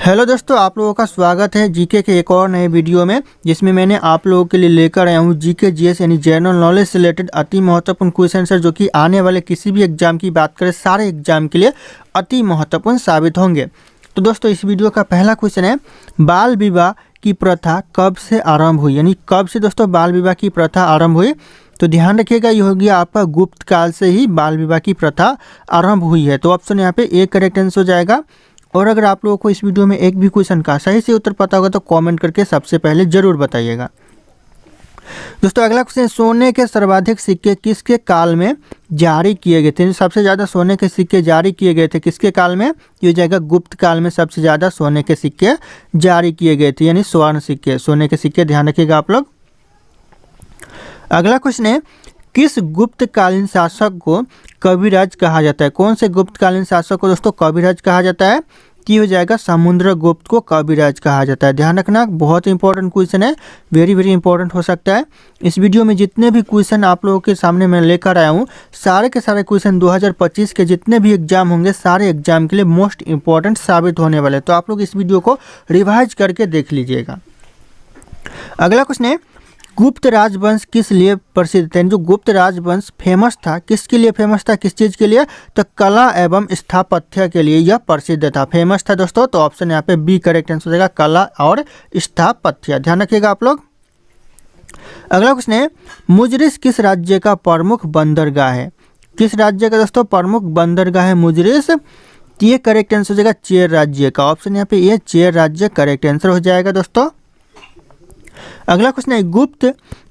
Hello दोस्तों, आप लोगों का स्वागत है जीके के एक और नए वीडियो में, जिसमें मैंने आप लोगों के लिए लेकर आया हूँ जीके जीएस यानी जनरल नॉलेज से रिलेटेड अति महत्वपूर्ण क्वेश्चन आंसर, जो कि आने वाले किसी भी एग्जाम की बात करें सारे एग्जाम के लिए अति महत्वपूर्ण साबित होंगे। तो दोस्तों, इस वीडियो का पहला क्वेश्चन है, बाल विवाह की प्रथा कब से आरंभ हुई, यानी कब से दोस्तों बाल विवाह की प्रथा आरंभ हुई। तो ध्यान रखिएगा, ये हो गया आपका गुप्त काल से ही बाल विवाह की प्रथा आरंभ हुई है। तो ऑप्शन यहाँ पे ए करेक्ट आंसर हो जाएगा। और अगर आप लोगों को इस वीडियो में एक भी क्वेश्चन का सही से उत्तर पता होगा तो कमेंट करके सबसे पहले जरूर बताइएगा। दोस्तों, अगला क्वेश्चन, सोने के सर्वाधिक सिक्के किसके काल में जारी किए गए थे। सबसे ज़्यादा सोने के सिक्के जारी किए गए थे किसके काल में, ये हो जाएगा गुप्त काल में सबसे ज़्यादा सोने के सिक्के जारी किए गए थे, यानी स्वर्ण सिक्के, सोने के सिक्के, ध्यान रखिएगा आप लोग। अगला क्वेश्चन है, किस गुप्तकालीन शासक को कविराज कहा जाता है। कौन से गुप्तकालीन शासक को दोस्तों कविराज कहा जाता है, ये हो जाएगा समुद्रगुप्त को कविराज कहा जाता है। ध्यान रखना, बहुत इंपॉर्टेंट क्वेश्चन है, वेरी वेरी इंपॉर्टेंट हो सकता है। इस वीडियो में जितने भी क्वेश्चन आप लोगों के सामने मैं लेकर आया हूँ, सारे के सारे क्वेश्चन 2025 के जितने भी एग्जाम होंगे सारे एग्जाम के लिए मोस्ट इंपॉर्टेंट साबित होने वाले, तो आप लोग इस वीडियो को रिवाइज करके देख लीजिएगा। अगला क्वेश्चन है, गुप्त राजवंश किस लिए प्रसिद्ध थे। जो गुप्त राजवंश फेमस था, किसके लिए फेमस था, किस चीज़ के लिए, तो कला एवं स्थापत्य के लिए यह प्रसिद्ध था, फेमस था दोस्तों। तो ऑप्शन यहाँ पे बी करेक्ट आंसर हो जाएगा, कला और स्थापत्य, ध्यान रखिएगा आप लोग। अगला क्वेश्चन है, मुजरिस किस राज्य का प्रमुख बंदरगाह है। किस राज्य का दोस्तों प्रमुख बंदरगाह है मुजरिस, ये करेक्ट आंसर हो जाएगा चेर राज्य का। ऑप्शन यहाँ पे ये चेर राज्य करेक्ट आंसर हो जाएगा दोस्तों। अगला क्वेश्चन है, गुप्त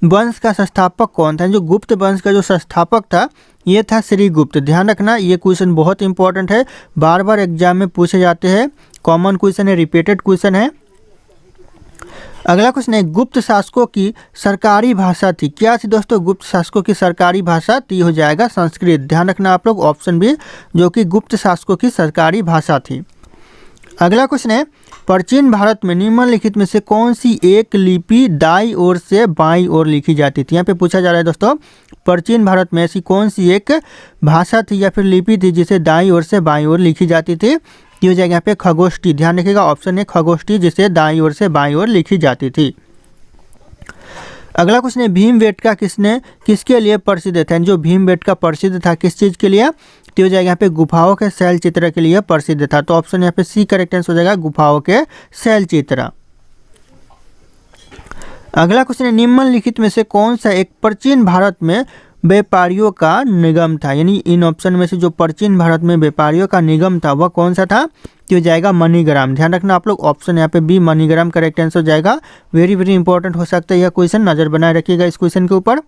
वंश का संस्थापक कौन था। जो गुप्त वंश का जो संस्थापक था ये था श्रीगुप्त। ध्यान रखना, ये क्वेश्चन बहुत इंपॉर्टेंट है, बार बार एग्जाम में पूछे जाते हैं, कॉमन क्वेश्चन है, रिपीटेड क्वेश्चन है। अगला क्वेश्चन है, गुप्त शासकों की सरकारी भाषा थी। क्या थी दोस्तों गुप्त शासकों की सरकारी भाषा, तो ये हो जाएगा संस्कृत। ध्यान रखना आप लोग, ऑप्शन बी, जो कि गुप्त शासकों की सरकारी भाषा थी। अगला क्वेश्चन है, प्राचीन भारत में निम्नलिखित में से कौन सी एक लिपि दाईं ओर से बाईं ओर लिखी जाती थी। यहाँ पे पूछा जा रहा है दोस्तों, प्राचीन भारत में ऐसी कौन सी एक भाषा थी या फिर लिपि थी जिसे दाईं ओर से बाईं ओर लिखी जाती थी। ये हो जाएगा यहाँ पे खगोष्ठी, ध्यान रखिएगा, ऑप्शन है खगोष्ठी, जिसे दाईं ओर से बाईं ओर लिखी जाती थी। अगला क्वेश्चन है, भीमबेटका किसके लिए प्रसिद्ध था। जो भीमबेटका प्रसिद्ध था किस चीज़ के लिए, तो हो जाएगा यहाँ पे गुफाओं के शैल चित्र के लिए प्रसिद्ध था। तो ऑप्शन यहाँ पे सी करेक्ट आंसर हो जाएगा, गुफाओं के शैल चित्र। अगला क्वेश्चन है, निम्नलिखित में से कौन सा एक प्राचीन भारत में व्यापारियों का निगम था। यानी इन ऑप्शन में से जो प्राचीन भारत में व्यापारियों का निगम था वह कौन सा था, तो हो जाएगा मणिग्राम। ध्यान रखना आप लोग, ऑप्शन यहाँ पे बी मणिग्राम करेक्ट आंसर हो जाएगा। वेरी वेरी इंपॉर्टेंट हो सकता है यह क्वेश्चन, नजर बनाए रखिएगा इस क्वेश्चन के ऊपर।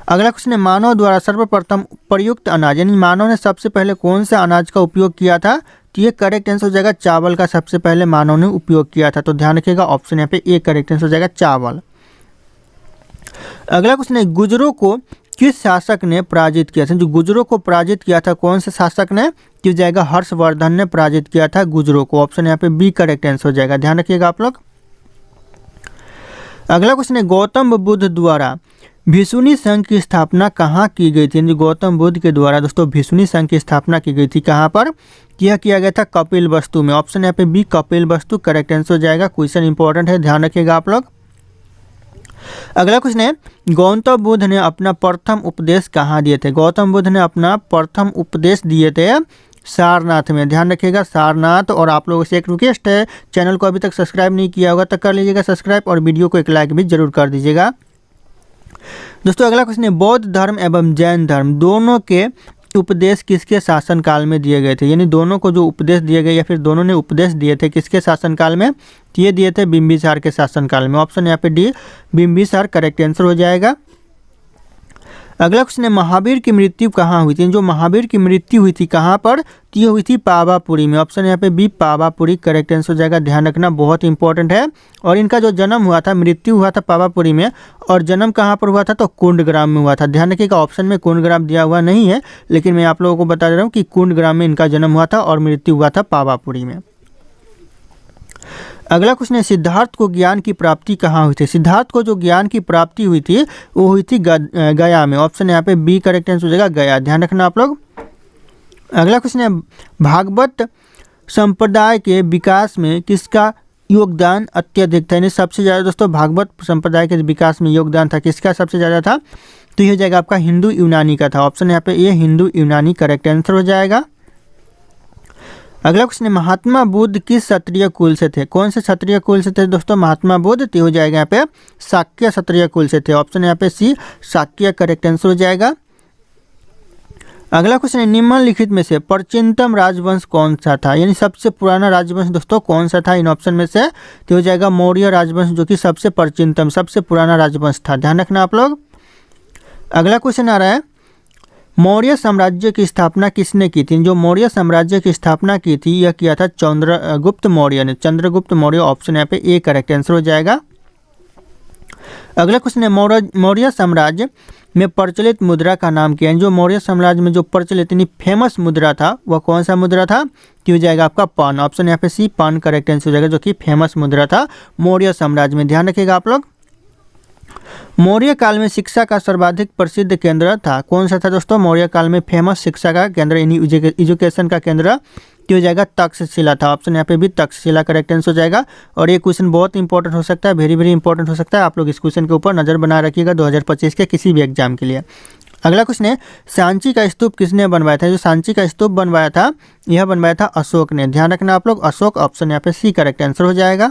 अगला क्वेश्चन है, मानव द्वारा सर्वप्रथम प्रयुक्त अनाज, यानी मानव ने सबसे पहले कौन से अनाज का उपयोग किया था, तो ये करेक्ट आंसर हो जाएगा चावल का सबसे पहले मानव ने उपयोग किया था। तो ध्यान रखिएगा, ऑप्शन यहाँ पे ए करेक्ट आंसर हो जाएगा चावल। अगला क्वेश्चन है, गुजरों को किस शासक ने पराजित किया था। जो गुजरों को पराजित किया था कौन से शासक ने, तो जाएगा हर्षवर्धन ने पराजित किया था गुजरों को। ऑप्शन यहाँ पे बी करेक्ट आंसर हो जाएगा, ध्यान रखिएगा आप लोग। अगला क्वेश्चन है, गौतम बुद्ध द्वारा भिक्षुणी संघ की स्थापना कहाँ की गई थी। जो गौतम बुद्ध के द्वारा दोस्तों भिक्षुणी संघ की स्थापना की गई थी, कहाँ पर, यह किया गया था कपिलवस्तु में। ऑप्शन यहाँ पे बी कपिलवस्तु करेक्ट आंसर हो जाएगा। क्वेश्चन इंपॉर्टेंट है, ध्यान रखिएगा आप लोग। अगला क्वेश्चन है, गौतम बुद्ध ने अपना प्रथम उपदेश कहाँ दिए थे। गौतम बुद्ध ने अपना प्रथम उपदेश दिए थे सारनाथ में, ध्यान रखिएगा सारनाथ। और आप लोगों से एक रिक्वेस्ट है, चैनल को अभी तक सब्सक्राइब नहीं किया होगा तो कर लीजिएगा सब्सक्राइब, और वीडियो को एक लाइक भी जरूर कर दीजिएगा। दोस्तों, अगला क्वेश्चन है, बौद्ध धर्म एवं जैन धर्म दोनों के उपदेश किसके शासनकाल में दिए गए थे। यानी दोनों को जो उपदेश दिए गए या फिर दोनों ने उपदेश दिए थे किसके शासनकाल में, तो ये दिए थे बिंबिसार के शासनकाल में। ऑप्शन यहाँ पे डी बिंबिसार करेक्ट आंसर हो जाएगा। अगला क्वेश्चन है, महावीर की मृत्यु कहाँ हुई थी। जो महावीर की मृत्यु हुई थी कहाँ पर, तो ये हुई थी पावापुरी में। ऑप्शन यहाँ पे बी पावापुरी करेक्ट आंसर हो जाएगा, ध्यान रखना, बहुत इंपॉर्टेंट है। और इनका जो जन्म हुआ था, मृत्यु हुआ था पावापुरी में, और जन्म कहाँ पर हुआ था, तो कुंडग्राम में हुआ था। ध्यान रखिएगा, ऑप्शन में कुंडग्राम दिया हुआ नहीं है, लेकिन मैं आप लोगों को बता दे रहा हूँ कि कुंडग्राम में इनका जन्म हुआ था और मृत्यु हुआ था पावापुरी में। अगला क्वेश्चन है, सिद्धार्थ को ज्ञान की प्राप्ति कहाँ हुई थी। सिद्धार्थ को जो ज्ञान की प्राप्ति हुई थी वो हुई थी गया में। ऑप्शन यहाँ पे बी करेक्ट आंसर हो जाएगा, गया। ध्यान रखना आप लोग। अगला क्वेश्चन है, भागवत संप्रदाय के विकास में किसका योगदान अत्यधिक था, यानी सबसे ज़्यादा दोस्तों भागवत संप्रदाय के विकास में योगदान था किसका सबसे ज़्यादा था, तो ये हो जाएगा आपका हिंदू यूनानी का था। ऑप्शन यहाँ पे ये हिंदू यूनानी करेक्ट आंसर हो जाएगा। अगला क्वेश्चन है, महात्मा बुद्ध किस क्षत्रिय कुल से थे, कौन से क्षत्रिय कुल से थे दोस्तों महात्मा बुद्ध, तो हो जाएगा यहाँ पे शाक्य क्षत्रिय कुल से थे। ऑप्शन यहाँ पे सी शाक्य करेक्ट आंसर हो जाएगा। अगला क्वेश्चन है, निम्नलिखित में से प्राचीनतम राजवंश कौन सा था, यानी सबसे पुराना राजवंश दोस्तों कौन सा था इन ऑप्शन में से, तो हो जाएगा मौर्य राजवंश जो कि सबसे प्राचीनतम सबसे पुराना राजवंश था, ध्यान रखना आप लोग। अगला क्वेश्चन आ रहा है, मौर्य साम्राज्य की स्थापना किसने की थी, जो मौर्य साम्राज्य की स्थापना की थी यह किया था चंद्रगुप्त मौर्य ने, चंद्रगुप्त मौर्य। ऑप्शन यहाँ पे ए करेक्ट आंसर हो जाएगा। अगला क्वेश्चन है, मौर्य साम्राज्य में प्रचलित मुद्रा का नाम क्या है, जो मौर्य साम्राज्य में जो प्रचलित यानी फेमस मुद्रा था वह कौन सा मुद्रा था, तो हो जाएगा आपका पान। ऑप्शन यहाँ पे सी पान करेक्ट आंसर हो जाएगा, जो कि फेमस मुद्रा था मौर्य साम्राज्य में, ध्यान रखिएगा आप लोग। मौर्य काल में शिक्षा का सर्वाधिक प्रसिद्ध केंद्र था, कौन सा था दोस्तों मौर्य काल में फेमस शिक्षा का केंद्र यानी एजुकेशन का केंद्र, तो हो जाएगा तक्षशिला था। ऑप्शन यहाँ पे भी तक्षशिला करेक्ट आंसर हो जाएगा। और ये क्वेश्चन बहुत इंपॉर्टेंट हो सकता है, वेरी इंपॉर्टेंट हो सकता है, आप लोग इस क्वेश्चन के ऊपर नज़र बना रखिएगा 2025 के किसी भी एग्जाम के लिए। अगला क्वेश्चन है, सांची का स्तूप किसने बनवाया था, जो सांची का स्तूप बनवाया था यह बनवाया था अशोक ने, ध्यान रखना आप लोग अशोक। ऑप्शन यहाँ पे सी करेक्ट आंसर हो जाएगा।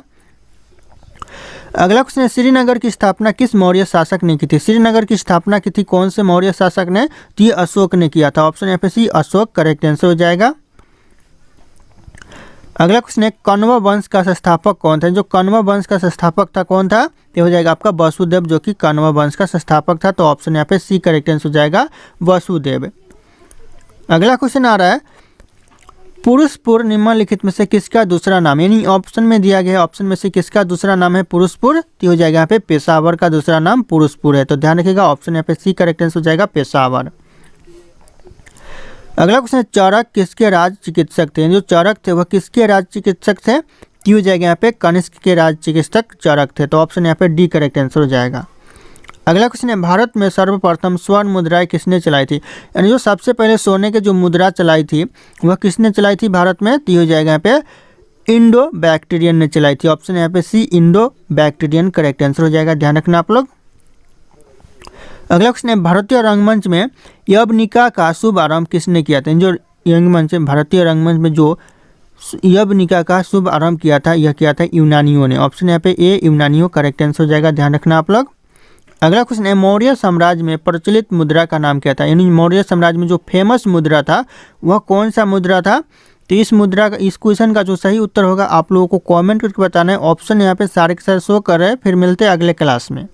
अगला क्वेश्चन है, श्रीनगर की स्थापना किस मौर्य शासक ने की थी, श्रीनगर की स्थापना की थी कौन से मौर्य शासक ने, तो ये अशोक ने किया था। ऑप्शन यहाँ पे सी अशोक करेक्ट आंसर हो जाएगा। अगला क्वेश्चन है, कण्व वंश का संस्थापक कौन था, जो कण्व वंश का संस्थापक था कौन था, ये हो जाएगा आपका वसुदेव जो कि कण्व वंश का संस्थापक था। तो ऑप्शन यहाँ पे सी करेक्ट आंसर हो जाएगा वसुदेव। अगला क्वेश्चन आ रहा है, पुरुषपुर निम्नलिखित में से किसका दूसरा नाम, यानी ऑप्शन में दिया गया है ऑप्शन में से किसका दूसरा नाम है पुरुषपुर, तो हो जाएगा यहाँ पे पेशावर का दूसरा नाम पुरुषपुर है। तो ध्यान रखिएगा ऑप्शन यहाँ पे सी करेक्ट आंसर हो जाएगा पेशावर। अगला क्वेश्चन है, चरक किसके राज चिकित्सक थे, जो चरक थे वह किसके राज चिकित्सक थे, तो हो जाएगा यहाँ पे कनिष्क के राज चिकित्सक चरक थे। तो ऑप्शन यहाँ पे डी करेक्ट आंसर हो जाएगा। अगला क्वेश्चन है, भारत में सर्वप्रथम स्वर्ण मुद्राएं किसने चलाई थी, यानी जो सबसे पहले सोने के जो मुद्रा चलाई थी वह किसने चलाई थी भारत में, तो हो जाएगा यहाँ पे इंडो बैक्टीरियन ने चलाई थी। ऑप्शन यहाँ पे सी इंडो बैक्टीरियन करेक्ट आंसर हो जाएगा, ध्यान रखना आप लोग। अगला क्वेश्चन है, भारतीय रंगमंच में यवनिका का शुभ आरंभ किसने किया था, जो रंगमंच भारतीय रंगमंच में जो यवनिका का शुभ आरंभ किया था यह किया था यूनानियों ने। ऑप्शन यहाँ पे ए यूनानियों करेक्ट आंसर हो जाएगा, ध्यान रखना आप लोग। अगला क्वेश्चन है, मौर्य साम्राज्य में प्रचलित मुद्रा का नाम क्या था, यानी मौर्य साम्राज्य में जो फेमस मुद्रा था वह कौन सा मुद्रा था, तो इस मुद्रा का इस क्वेश्चन का जो सही उत्तर होगा आप लोगों को कमेंट करके बताना है। ऑप्शन यहाँ पे सारे के सारे शो कर रहे हैं। फिर मिलते हैं अगले क्लास में।